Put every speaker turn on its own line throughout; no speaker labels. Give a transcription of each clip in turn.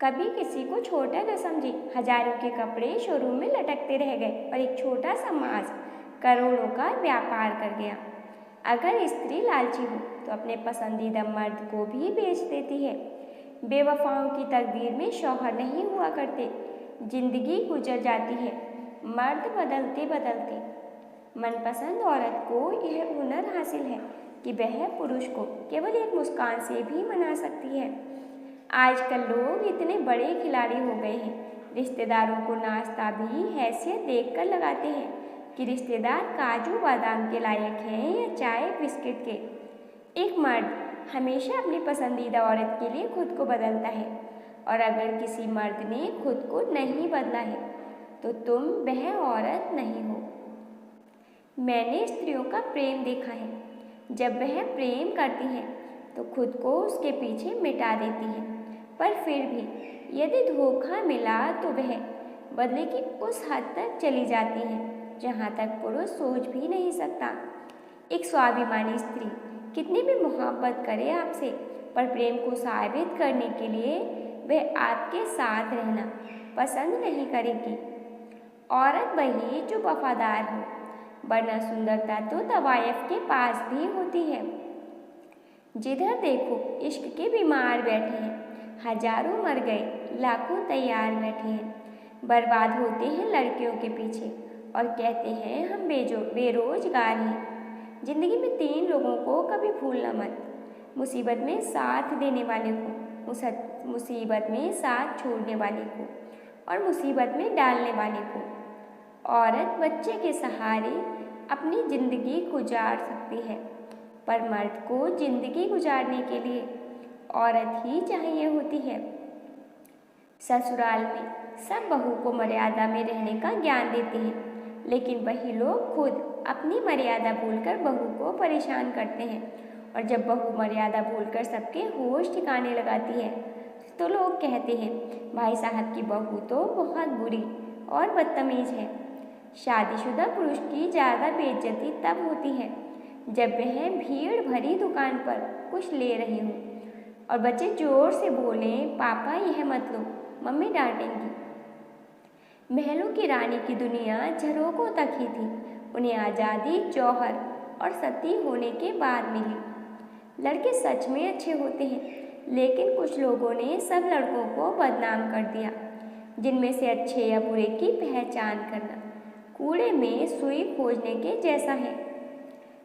कभी किसी को छोटा न समझे। हजारों के कपड़े शोरूम में लटकते रह गए और एक छोटा सा मास्क करोड़ों का व्यापार कर गया। अगर स्त्री लालची हो तो अपने पसंदीदा मर्द को भी बेच देती है। बेवफाओं की तकदीर में शौहर नहीं हुआ करते, जिंदगी गुजर जाती है मर्द बदलते बदलते। मनपसंद औरत को यह हुनर हासिल है कि वह पुरुष को केवल एक मुस्कान से भी मना सकती है। आजकल लोग इतने बड़े खिलाड़ी हो गए हैं, रिश्तेदारों को नाश्ता भी हैसियत देखकर लगाते हैं कि रिश्तेदार काजू बादाम के लायक हैं या चाय बिस्किट के। एक मर्द हमेशा अपनी पसंदीदा औरत के लिए खुद को बदलता है, और अगर किसी मर्द ने खुद को नहीं बदला है तो तुम वह औरत नहीं हो। मैंने स्त्रियों का प्रेम देखा है। जब वह प्रेम करती हैं तो खुद को उसके पीछे मिटा देती हैं, पर फिर भी यदि धोखा मिला तो वह बदले की उस हद तक चली जाती हैं जहाँ तक पुरुष सोच भी नहीं सकता। एक स्वाभिमानी स्त्री कितनी भी मोहब्बत करे आपसे, पर प्रेम को साबित करने के लिए वह आपके साथ रहना पसंद नहीं करेगी। औरत वही जो वफादार हो, वरना सुंदरता तो तवायफ के पास भी होती है। जिधर देखो इश्क के बीमार बैठे हैं, हजारों मर गए लाखों तैयार बैठे हैं। बर्बाद होते हैं लड़कियों के पीछे और कहते हैं हम बेरोजगार हैं। जिंदगी में 3 लोगों को कभी भूलना मत, मुसीबत में साथ देने वाले को, मुसीबत में साथ छोड़ने वाले को, और मुसीबत में डालने वाले को। औरत बच्चे के सहारे अपनी जिंदगी गुजार सकती है, पर मर्द को जिंदगी गुजारने के लिए औरत ही चाहिए होती है। ससुराल में सब बहू को मर्यादा में रहने का ज्ञान देते हैं, लेकिन वही लोग खुद अपनी मर्यादा भूलकर बहू को परेशान करते हैं। और जब बहू मर्यादा भूलकर सबके होश ठिकाने लगाती है तो लोग कहते हैं भाई साहब की बहू तो बहुत बुरी और बदतमीज है। शादीशुदा पुरुष की ज़्यादा बेइज्जती तब होती है जब वह भीड़ भरी दुकान पर कुछ ले रहे हों और बच्चे जोर से बोलें पापा यह मत लो, मम्मी डांटेंगी। महलों की रानी की दुनिया झरोकों तक ही थी। उन्हें आज़ादी जौहर और सती होने के बाद मिली। लड़के सच में अच्छे होते हैं, लेकिन कुछ लोगों ने सब लड़कों को बदनाम कर दिया। जिनमें से अच्छे या बुरे की पहचान करना कूड़े में सुई खोजने के जैसा है।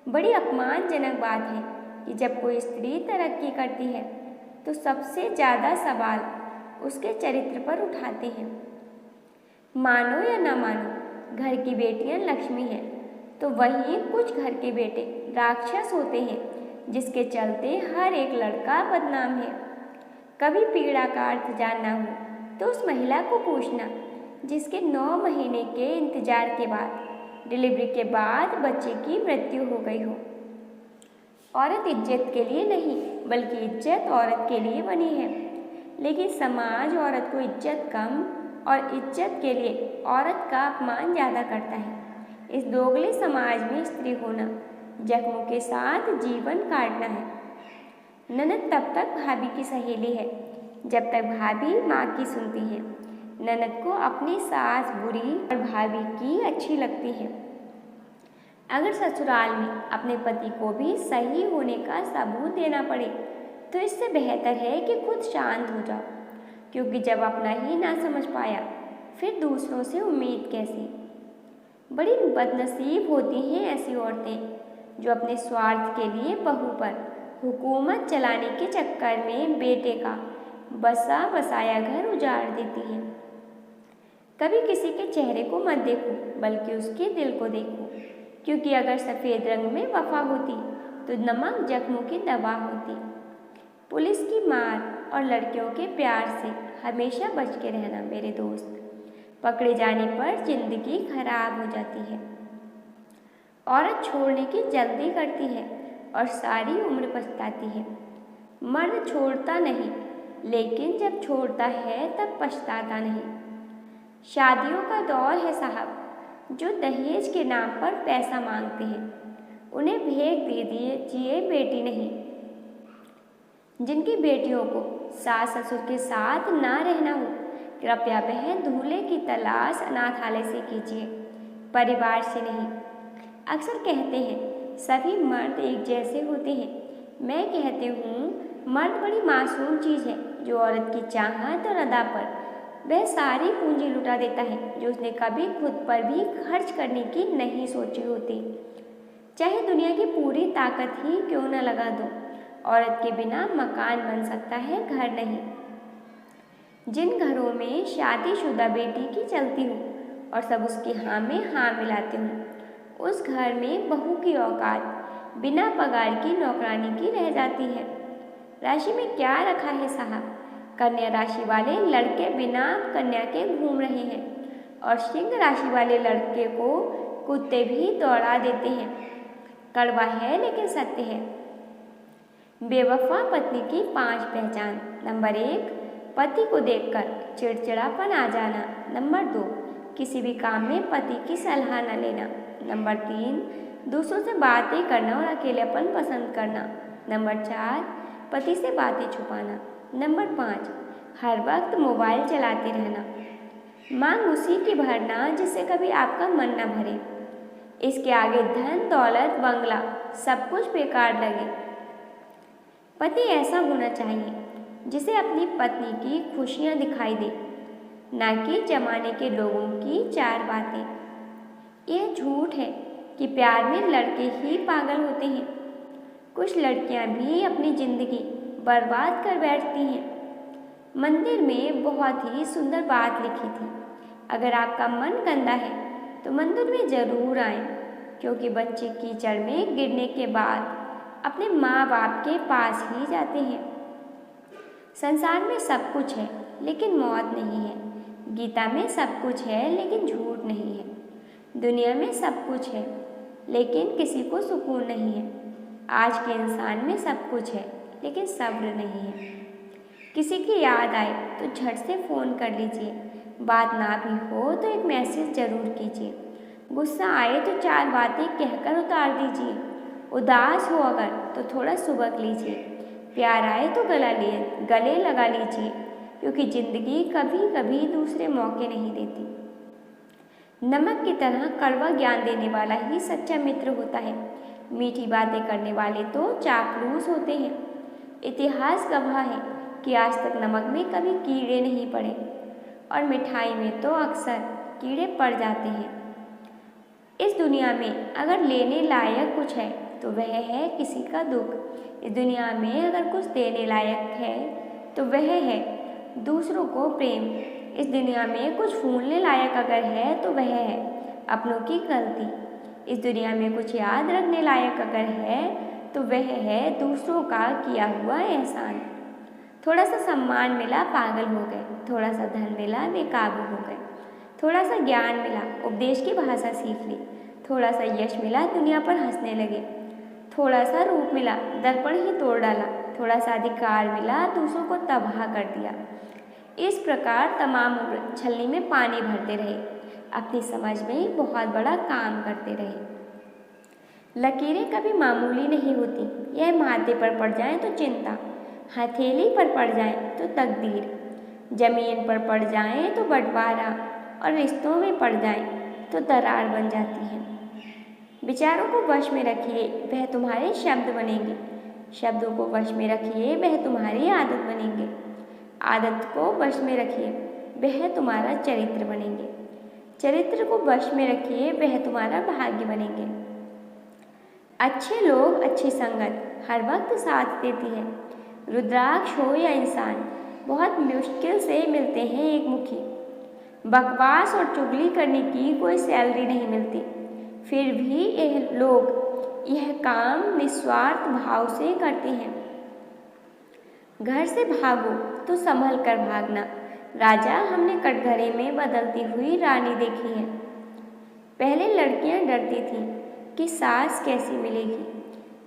बड़ी अपमानजनक बात है कि जब कोई स्त्री तरक्की करती है तो सबसे ज़्यादा सवाल उसके चरित्र पर उठाते हैं। मानो या ना मानो, घर की बेटियां लक्ष्मी हैं, तो वहीं कुछ घर के बेटे राक्षस होते हैं जिसके चलते हर एक लड़का बदनाम है। कभी पीड़ा का अर्थ जानना हो तो उस महिला को पूछना जिसके 9 महीने के इंतजार के बाद, डिलीवरी के बाद बच्चे की मृत्यु हो गई हो। औरत इज्जत के लिए नहीं बल्कि इज्जत औरत के लिए बनी है, लेकिन समाज औरत को इज्जत कम और इज्जत के लिए औरत का अपमान ज़्यादा करता है। इस दोगले समाज में स्त्री होना जख्मों के साथ जीवन काटना है। ननद तब तक भाभी की सहेली है जब तक भाभी माँ की सुनती है। ननद को अपनी सास बुरी और भाभी की अच्छी लगती है। अगर ससुराल में अपने पति को भी सही होने का सबूत देना पड़े तो इससे बेहतर है कि खुद शांत हो जाओ, क्योंकि जब अपना ही ना समझ पाया फिर दूसरों से उम्मीद कैसी। बड़ी बदनसीब होती हैं ऐसी औरतें जो अपने स्वार्थ के लिए बहू पर हुकूमत चलाने के चक्कर में बेटे का बसा बसाया घर उजाड़ देती हैं। कभी किसी के चेहरे को मत देखो बल्कि उसके दिल को देखो, क्योंकि अगर सफ़ेद रंग में वफा होती तो नमक जख्मों की दवा होती। पुलिस की मार और लड़कियों के प्यार से हमेशा बच के रहना मेरे दोस्त। पकड़े जाने पर जिंदगी खराब हो जाती है। औरत छोड़ने की जल्दी करती है और सारी उम्र पछताती है। मर्द छोड़ता नहीं, लेकिन जब छोड़ता है तब पछताता नहीं। शादियों का दौर है साहब। जो दहेज के नाम पर पैसा मांगते हैं उन्हें भेंट दे दीजिए बेटी नहीं। जिनकी बेटियों को सास ससुर के साथ ना रहना हो, कृपया वह दूल्हे की तलाश अनाथालय से कीजिए, परिवार से नहीं। अक्सर कहते हैं सभी मर्द एक जैसे होते हैं। मैं कहती हूँ मर्द बड़ी मासूम चीज़ है जो औरत की चाहत और अदा पर वह सारी पूंजी लुटा देता है जो उसने कभी खुद पर भी खर्च करने की नहीं सोची होती। चाहे दुनिया की पूरी ताकत ही क्यों न लगा दो, औरत के बिना मकान बन सकता है, घर नहीं। जिन घरों में शादीशुदा बेटी की चलती हूँ और सब उसकी हाँ में हाँ मिलाते हूँ, उस घर में बहू की औकात बिना पगार की नौकरानी की रह जाती है। राशि में क्या रखा है साहब? कन्या राशि वाले लड़के बिना कन्या के घूम रहे हैं और सिंह राशि वाले लड़के को कुत्ते भी दौड़ा देते हैं। कड़वा है लेकिन सत्य है। बेवफा पत्नी की 5 पहचान। नंबर 1, पति को देखकर चिड़चिड़ापन आ जाना। नंबर 2, किसी भी काम में पति की सलाह न लेना। नंबर 3, दूसरों से बातें करना और अकेलेपन पसंद करना। नंबर 4, पति से बातें छुपाना। नंबर 5, हर वक्त मोबाइल चलाते रहना। मांग उसी की भरना जिससे कभी आपका मन न भरे। इसके आगे धन दौलत बंगला सब कुछ बेकार लगे। पति ऐसा होना चाहिए जिसे अपनी पत्नी की खुशियाँ दिखाई दे, ना कि जमाने के लोगों की 4 बातें। यह झूठ है कि प्यार में लड़के ही पागल होते हैं। कुछ लड़कियां भी अपनी जिंदगी बर्बाद कर बैठती हैं। मंदिर में बहुत ही सुंदर बात लिखी थी, अगर आपका मन गंदा है तो मंदिर में जरूर आएं, क्योंकि बच्चे कीचड़ में गिरने के बाद अपने माँ बाप के पास ही जाते हैं। संसार में सब कुछ है लेकिन मौत नहीं है। गीता में सब कुछ है लेकिन झूठ नहीं है। दुनिया में सब कुछ है लेकिन किसी को सुकून नहीं है। आज के इंसान में सब कुछ है लेकिन सब्र नहीं है। किसी की याद आए तो झट से फ़ोन कर लीजिए, बात ना भी हो तो एक मैसेज ज़रूर कीजिए। गुस्सा आए तो 4 बातें कहकर उतार दीजिए। उदास हो अगर तो थोड़ा सुबक लीजिए। प्यार आए तो गले लगा लीजिए, क्योंकि ज़िंदगी कभी कभी दूसरे मौके नहीं देती। नमक की तरह कड़वा ज्ञान देने वाला ही सच्चा मित्र होता है। मीठी बातें करने वाले तो चापलूस होते हैं। इतिहास गवाह है कि आज तक नमक में कभी कीड़े नहीं पड़े और मिठाई में तो अक्सर कीड़े पड़ जाते हैं। इस दुनिया में अगर लेने लायक कुछ है तो वह है किसी का दुख। इस दुनिया में अगर कुछ देने लायक है तो वह है दूसरों को प्रेम। इस दुनिया में कुछ भूलने लायक अगर है तो वह है अपनों की गलती। इस दुनिया में कुछ याद रखने लायक अगर है तो वह है दूसरों का किया हुआ एहसान। थोड़ा सा सम्मान मिला पागल हो गए, थोड़ा सा धन मिला बेकाबू हो गए, थोड़ा सा ज्ञान मिला उपदेश की भाषा सीख ली, थोड़ा सा यश मिला दुनिया पर हंसने लगे, थोड़ा सा रूप मिला दर्पण ही तोड़ डाला, थोड़ा सा अधिकार मिला दूसरों को तबाह कर दिया। इस प्रकार तमाम उम्र छलनी में पानी भरते रहे, अपनी समझ में बहुत बड़ा काम करते रहे। लकीरें कभी मामूली नहीं होती। यह माथे पर पड़ जाए तो चिंता, हथेली पर पड़ जाए तो तकदीर, जमीन पर पड़ जाए तो बंटवारा और रिश्तों में पड़ जाए तो दरार बन जाती है। विचारों को वश में रखिए, वह तुम्हारे शब्द बनेंगे। शब्दों को वश में रखिए, वह तुम्हारी आदत बनेंगे। आदत को वश में रखिए, वह तुम्हारा चरित्र बनेंगे। चरित्र को वश में रखिए, वह तुम्हारा भाग्य बनेंगे। अच्छे लोग, अच्छी संगत हर वक्त साथ देती है। रुद्राक्ष हो या इंसान, बहुत मुश्किल से मिलते हैं एक मुखी। बकवास और चुगली करने की कोई सैलरी नहीं मिलती, फिर भी यह लोग यह काम निस्वार्थ भाव से करते हैं। घर से भागो तो संभल कर भागना। राजा हमने कटघरे में बदलती हुई रानी देखी है। पहले लड़कियां डरती थीं कि सास कैसी मिलेगी,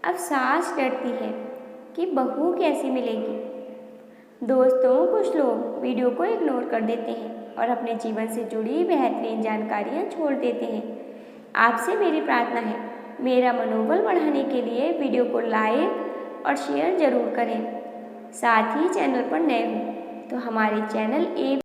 अब सास डरती है कि बहू कैसी मिलेगी। दोस्तों, कुछ लोग वीडियो को इग्नोर कर देते हैं और अपने जीवन से जुड़ी बेहतरीन जानकारियां छोड़ देते हैं। आपसे मेरी प्रार्थना है, मेरा मनोबल बढ़ाने के लिए वीडियो को लाइक और शेयर जरूर करें। साथ ही चैनल पर नए हो तो हमारे चैनल